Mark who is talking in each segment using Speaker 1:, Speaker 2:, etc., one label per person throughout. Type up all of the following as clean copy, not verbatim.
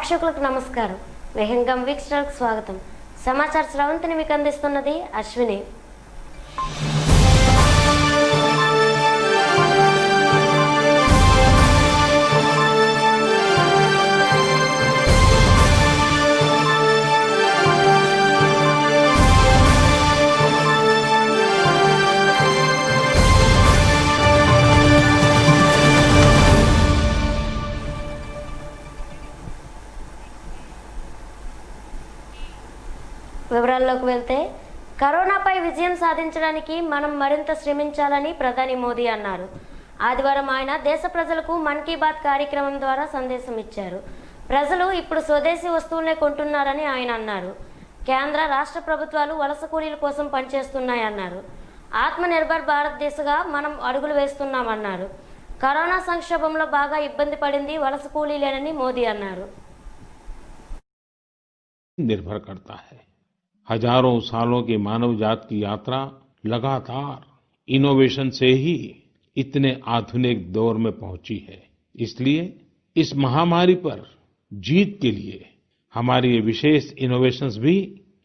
Speaker 1: ప్రేక్షకులకు నమస్కారం. వెహంగం వీక్షకులకు స్వాగతం. సమాచార శ్రవంతిని మీకు అందిస్తున్నది అశ్విని. వివరాల్లోకి వెళ్తే కరోనాపై విజయం సాధించడానికి మనం మరింత శ్రమించాలని ప్రధాని మోదీ అన్నారు. ఆదివారం ఆయన దేశ ప్రజలకు మన్ కీ బాత్ కార్యక్రమం ద్వారా సందేశం ఇచ్చారు. ప్రజలు ఇప్పుడు స్వదేశీ వస్తువులనే కొంటున్నారని ఆయన అన్నారు. కేంద్ర రాష్ట్ర ప్రభుత్వాలు వలస కూలీల కోసం పనిచేస్తున్నాయన్నారు. ఆత్మనిర్భర్ భారత్ దిశగా మనం అడుగులు వేస్తున్నామన్నారు. కరోనా సంక్షోభంలో బాగా ఇబ్బంది పడింది వలస కూలీలేనని మోదీ అన్నారు.
Speaker 2: निर्भर करता है। हजारों सालों की मानव जात की यात्रा लगातार इनोवेशन से ही इतने आधुनिक दौर में पहुंची है। इसलिए इस महामारी पर जीत के लिए हमारी ये विशेष इनोवेशंस भी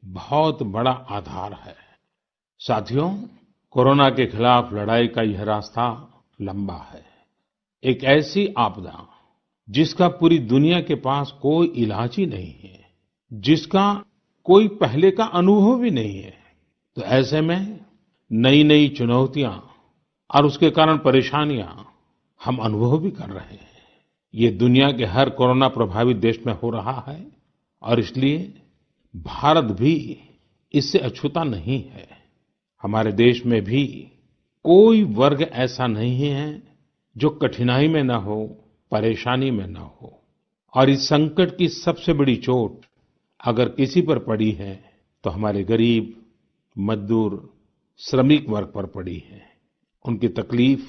Speaker 2: बहुत बड़ा आधार है। साथियों, कोरोना के खिलाफ लड़ाई का यह रास्ता लंबा है। एक ऐसी आपदा जिसका पूरी दुनिया के पास कोई इलाज ही नहीं है, जिसका कोई पहले का अनुभव भी नहीं है, तो ऐसे में नई नई चुनौतियां और उसके कारण परेशानियां हम अनुभव भी कर रहे हैं। ये दुनिया के हर कोरोना प्रभावित देश में हो रहा है और इसलिए भारत भी इससे अछूता नहीं है। हमारे देश में भी कोई वर्ग ऐसा नहीं है जो कठिनाई में न हो, परेशानी में न हो। और इस संकट की सबसे बड़ी चोट अगर किसी पर पड़ी है तो हमारे गरीब, मजदूर, श्रमिक वर्ग पर पड़ी है। उनकी तकलीफ,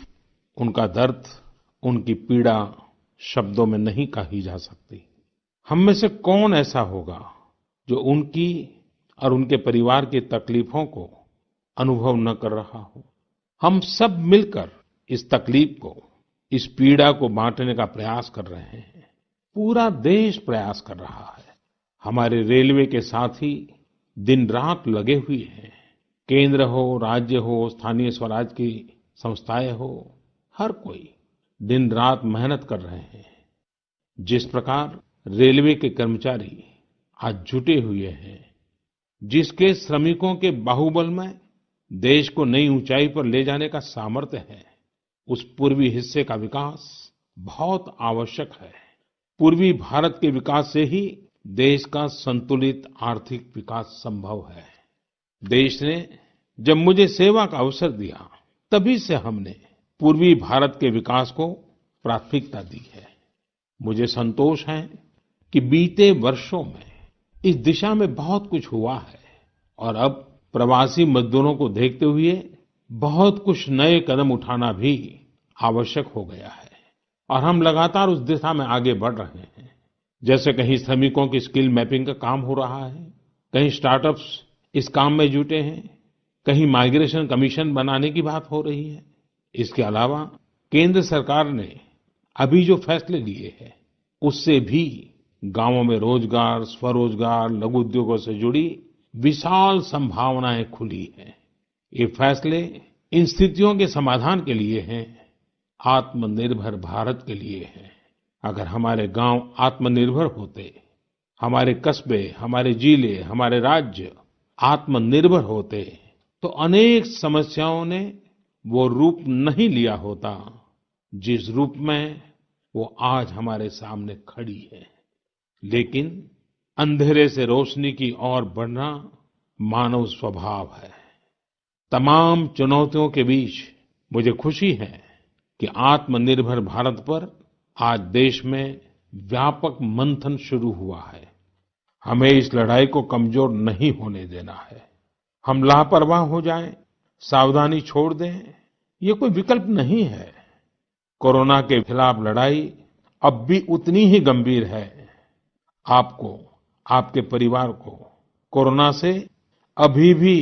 Speaker 2: उनका दर्द, उनकी पीड़ा शब्दों में नहीं कही जा सकती। हम में से कौन ऐसा होगा जो उनकी और उनके परिवार की तकलीफों को अनुभव न कर रहा हो। हम सब मिलकर इस तकलीफ को, इस पीड़ा को बांटने का प्रयास कर रहे हैं। पूरा देश प्रयास कर रहा है। हमारे रेलवे के साथी दिन रात लगे हुए हैं। केंद्र हो, राज्य हो, स्थानीय स्वराज की संस्थाएं हो, हर कोई दिन रात मेहनत कर रहे हैं। जिस प्रकार रेलवे के कर्मचारी आज जुटे हुए हैं, जिसके श्रमिकों के बाहुबल में देश को नई ऊंचाई पर ले जाने का सामर्थ्य है, उस पूर्वी हिस्से का विकास बहुत आवश्यक है। पूर्वी भारत के विकास से ही देश का संतुलित आर्थिक विकास संभव है। देश ने जब मुझे सेवा का अवसर दिया, तभी से हमने पूर्वी भारत के विकास को प्राथमिकता दी है। मुझे संतोष है कि बीते वर्षों में इस दिशा में बहुत कुछ हुआ है और अब प्रवासी मजदूरों को देखते हुए बहुत कुछ नए कदम उठाना भी आवश्यक हो गया है और हम लगातार उस दिशा में आगे बढ़ रहे हैं। जैसे कहीं श्रमिकों की स्किल मैपिंग का काम हो रहा है, कहीं स्टार्टअप्स इस काम में जुटे हैं, कहीं माइग्रेशन कमीशन बनाने की बात हो रही है। इसके अलावा केंद्र सरकार ने अभी जो फैसले लिए हैं, उससे भी गांवों में रोजगार, स्वरोजगार, लघु उद्योगों से जुड़ी विशाल संभावनाएं खुली हैं। ये फैसले इन स्थितियों के समाधान के लिए हैं, आत्मनिर्भर भारत के लिए हैं। अगर हमारे गांव आत्मनिर्भर होते, हमारे कस्बे, हमारे जिले, हमारे राज्य आत्मनिर्भर होते, तो अनेक समस्याओं ने वो रूप नहीं लिया होता जिस रूप में वो आज हमारे सामने खड़ी है। लेकिन अंधेरे से रोशनी की ओर बढ़ना मानव स्वभाव है। तमाम चुनौतियों के बीच मुझे खुशी है कि आत्मनिर्भर भारत पर आज देश में व्यापक मंथन शुरू हुआ है। हमें इस लड़ाई को कमजोर नहीं होने देना है। हम लापरवाह हो जाएं, सावधानी छोड़ दें, ये कोई विकल्प नहीं है। कोरोना के खिलाफ लड़ाई अब भी उतनी ही गंभीर है। आपको, आपके परिवार को कोरोना से अभी भी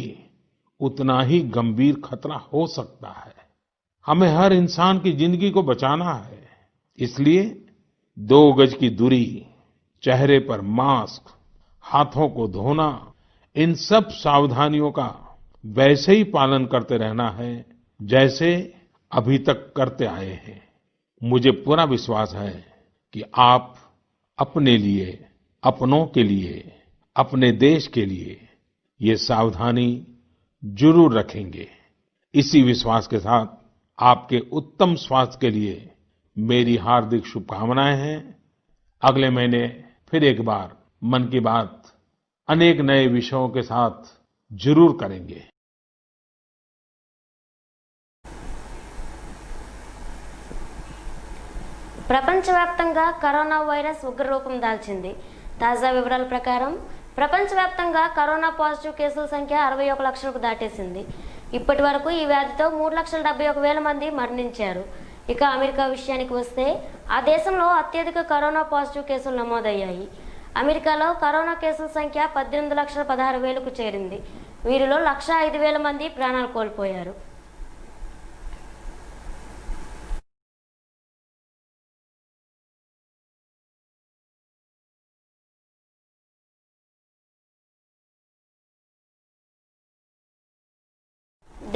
Speaker 2: उतना ही गंभीर खतरा हो सकता है। हमें हर इंसान की जिंदगी को बचाना है। इसलिए 2 गज की दूरी, चेहरे पर मास्क, हाथों को धोना, इन सब सावधानियों का वैसे ही पालन करते रहना है जैसे अभी तक करते आए हैं। मुझे पूरा विश्वास है कि आप अपने लिए, अपनों के लिए, अपने देश के लिए ये सावधानी जरूर रखेंगे। इसी विश्वास के साथ आपके उत्तम स्वास्थ्य के लिए मेरी हार्दिक शुभकामनाएं हैं। अगले महीने फिर एक बार मन की बात अनेक नए विषयों के साथ जरूर करेंगे।
Speaker 1: ప్రపంచవ్యాప్తంగా కరోనా వైరస్ ఉగ్రరూపం దాల్చింది. తాజా వివరాల ప్రకారం ప్రపంచవ్యాప్తంగా కరోనా పాజిటివ్ కేసుల సంఖ్య 61 లక్షలకు దాటేసింది. ఇప్పటి వరకు ఈ వ్యాధితో 3,71,000 మంది మరణించారు. ఇక అమెరికా విషయానికి వస్తే ఆ దేశంలో అత్యధిక కరోనా పాజిటివ్ కేసులు నమోదయ్యాయి. అమెరికాలో కరోనా కేసుల సంఖ్య 18,16,000కు చేరింది. వీరిలో 1,05,000 మంది ప్రాణాలు కోల్పోయారు.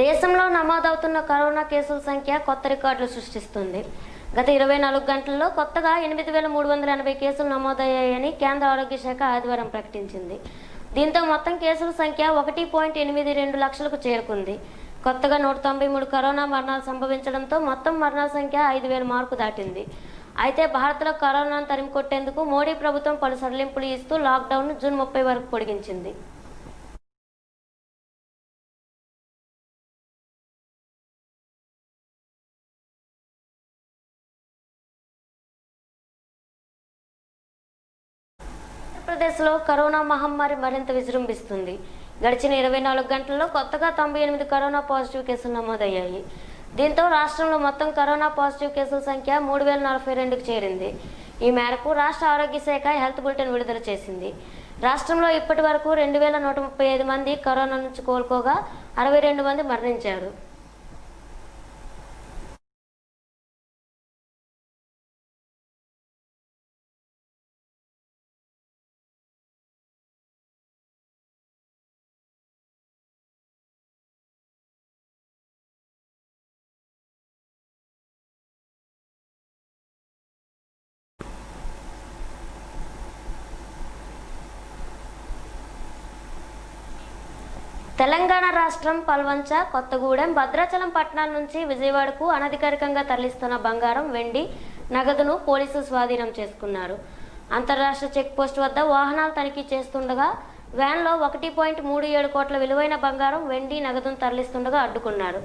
Speaker 1: దేశంలో నమోదవుతున్న కరోనా కేసుల సంఖ్య కొత్త రికార్డులు సృష్టిస్తుంది. గత 24 గంటల్లో కొత్తగా 8,380 కేసులు నమోదయ్యాయని కేంద్ర ఆరోగ్య శాఖ ఆదివారం ప్రకటించింది. దీంతో మొత్తం కేసుల సంఖ్య 1.82 లక్షలకు చేరుకుంది. కొత్తగా 193 కరోనా మరణాలు సంభవించడంతో మొత్తం మరణాల సంఖ్య 5,000 మార్కు దాటింది. అయితే భారత్లో కరోనాను తరిమికొట్టేందుకు మోడీ ప్రభుత్వం పలు సడలింపులు ఇస్తూ లాక్డౌన్ను జూన్ 30 వరకు పొడిగించింది. ఆంధ్రప్రదేశ్లో కరోనా మహమ్మారి మరింత విజృంభిస్తుంది. గడిచిన 24 గంటల్లో కొత్తగా 98 కరోనా పాజిటివ్ కేసులు నమోదయ్యాయి. దీంతో రాష్ట్రంలో మొత్తం కరోనా పాజిటివ్ కేసుల సంఖ్య 3,042కు చేరింది. ఈ మేరకు రాష్ట్ర ఆరోగ్య శాఖ హెల్త్ బులెటిన్ విడుదల చేసింది. రాష్ట్రంలో ఇప్పటి వరకు 2,135 మంది కరోనా నుంచి కోలుకోగా 62 మంది మరణించారు. తెలంగాణ రాష్ట్రం పల్వంచ, కొత్తగూడెం, భద్రాచలం పట్టణాల నుంచి విజయవాడకు అనధికారికంగా తరలిస్తున్న బంగారం, వెండి, నగదును పోలీసులు స్వాధీనం చేసుకున్నారు. అంతర్రాష్ట్ర చెక్ పోస్ట్ వద్ద వాహనాలు తనిఖీ చేస్తుండగా వ్యాన్లో 1.37 కోట్ల విలువైన బంగారం, వెండి, నగదును తరలిస్తుండగా అడ్డుకున్నారు.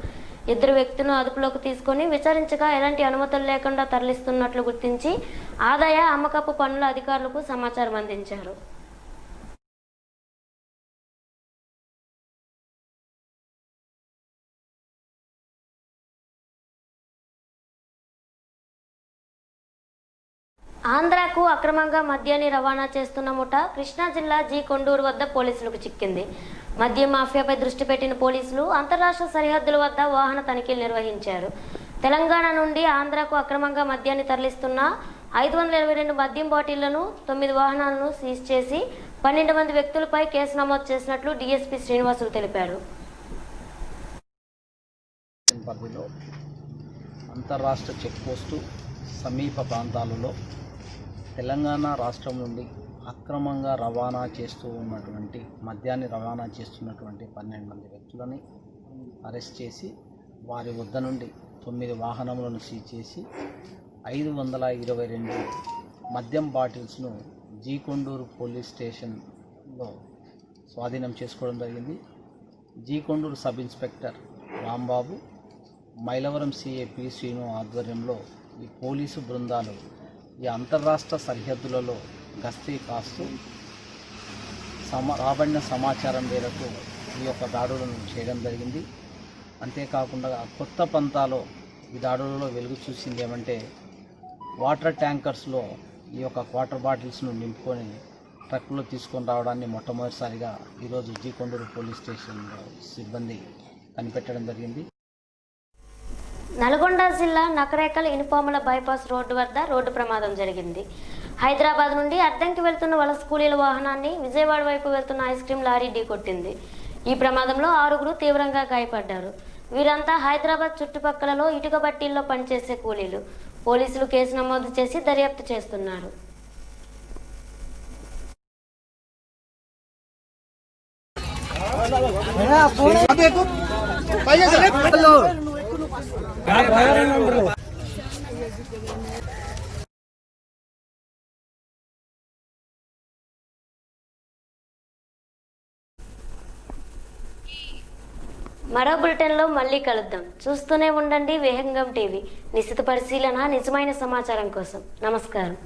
Speaker 1: 2 వ్యక్తులను అదుపులోకి తీసుకుని విచారించగా ఎలాంటి అనుమతులు లేకుండా తరలిస్తున్నట్లు గుర్తించి ఆదాయ అమ్మకపు పన్నుల అధికారులకు సమాచారం అందించారు. ఆంధ్రాకు అక్రమంగా మద్యాన్ని రవాణా చేస్తున్న ముఠా కృష్ణా జిల్లా జీ కొండూరు వద్ద పోలీసులకు చిక్కింది. మద్యం మాఫియాపై దృష్టి పెట్టిన పోలీసులు అంతర్రాష్ట్ర సరిహద్దుల వద్ద వాహన తనిఖీలు నిర్వహించారు. తెలంగాణ నుండి ఆంధ్రాకు అక్రమంగా మద్యాన్ని తరలిస్తున్న 522 మద్యం బాటిళ్లను, 9 వాహనాలను సీజ్ చేసి 12 మంది వ్యక్తులపై కేసు నమోదు చేసినట్లు డీఎస్పీ శ్రీనివాసులు తెలిపారు.
Speaker 3: అంతర్రాష్ట్ర చెక్ పోస్టు సమీప ప్రాంతాలలో తెలంగాణ రాష్ట్రం నుండి అక్రమంగా రవాణా చేస్తూ ఉన్నటువంటి మద్యాన్ని రవాణా చేస్తున్నటువంటి 12 మంది వ్యక్తులని అరెస్ట్ చేసి వారి వద్ద నుండి 9 వాహనములను సీజ్ చేసి 522 మద్యం బాటిల్స్ను జీ కొండూరు పోలీస్ స్టేషన్లో స్వాధీనం చేసుకోవడం జరిగింది. G Konduru sub inspector Rambabu, Mylavaram CI P Srinu ఆధ్వర్యంలో ఈ పోలీసు బృందాలు ఈ అంతర్రాష్ట్ర సరిహద్దులలో గస్తీ కాస్తూ రాబడిన సమాచారం మేరకు ఈ యొక్క దాడులను చేయడం జరిగింది. అంతేకాకుండా కొత్త పంతాలో ఈ దాడులలో వెలుగు చూసింది ఏమంటే వాటర్ ట్యాంకర్స్లో ఈ యొక్క వాటర్ బాటిల్స్ను నింపుకొని ట్రక్కులో తీసుకొని రావడాన్ని మొట్టమొదటిసారిగా ఈరోజు జీ కొండూరు పోలీస్ స్టేషన్లో సిబ్బంది కనిపెట్టడం జరిగింది.
Speaker 1: నల్గొండ జిల్లా నకరేకల్ ఇనుపాముల బైపాస్ రోడ్డు వద్ద రోడ్డు ప్రమాదం జరిగింది. హైదరాబాద్ నుండి అద్దంకి వెళ్తున్న వలస కూలీల వాహనాన్ని విజయవాడ వైపు వెళ్తున్న ఐస్ క్రీం లారీ ఢీకొట్టింది. ఈ ప్రమాదంలో 6 తీవ్రంగా గాయపడ్డారు. వీరంతా హైదరాబాద్ చుట్టుపక్కలలో ఇటుక బట్టీల్లో పనిచేసే కూలీలు. పోలీసులు కేసు నమోదు చేసి దర్యాప్తు చేస్తున్నారు. మరో బులెటిన్లో మళ్ళీ కలుద్దాం. చూస్తూనే ఉండండి విహంగం టీవీ. నిశిత పరిశీలన, నిజమైన సమాచారం కోసం. నమస్కారం.